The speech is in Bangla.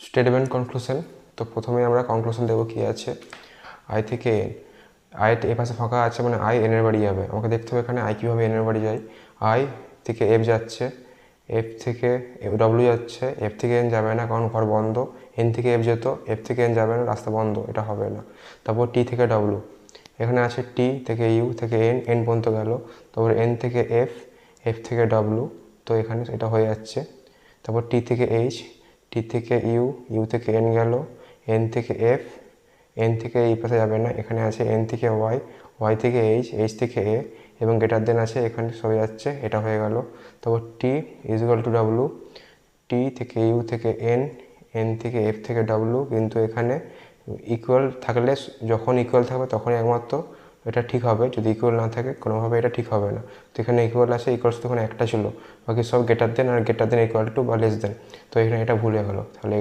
Statement conclusion. তো প্রথমে আমরা কনক্লুশন দেবো কী আছে। আই থেকে এন, আই এ পাশে ফাঁকা আছে মানে আই এনের বাড়ি যাবে। আমাকে দেখতে হবে এখানে আই কীভাবে এনের বাড়ি যায়। আই থেকে এফ যাচ্ছে, এফ থেকে ডব্লিউ যাচ্ছে, এফ থেকে এন যাবে না কারণ ঘর বন্ধ। এন থেকে এফ যেত, এফ থেকে এন যাবে না, রাস্তা বন্ধ, এটা হবে না। তারপর টি থেকে ডব্লিউ, এখানে আছে টি থেকে ইউ থেকে এন, এন পর্যন্ত গেল। তারপর এন থেকে এফ, এফ থেকে ডব্লিউ, তো এখানে এটা হয়ে যাচ্ছে। তারপর টি থেকে এইচ, টি থেকে ইউ, ইউ থেকে এন গেল, এন থেকে এফ, এন থেকে এই পাশে যাবে না, এখানে আছে এন থেকে ওয়াই, ওয়াই থেকে এইচ, এইচ থেকে এ এবং গ্রেটার দেন আছে, এখানে সরে যাচ্ছে, এটা হয়ে গেল। তারপর টি ইজ ইকুয়াল টু ডাব্লু, টি থেকে ইউ থেকে এন, এন থেকে এফ থেকে ডাব্লু, কিন্তু এখানে ইকুয়াল থাকলে, যখন ইকুয়াল থাকবে তখনই একমাত্র এটা ঠিক হবে, যদি ইকুয়াল না থাকে কোনোভাবে এটা ঠিক হবে না। তো এখানে ইকুয়াল আছে, ইকুয়ালস তো এখানে একটা ছিল, বাকি সব গ্রেটার দেন আর গ্রেটার দেন ইকুয়াল টু বা লেস দেন, তো এখানে এটা ভুলে গেলো। তাহলে এখানে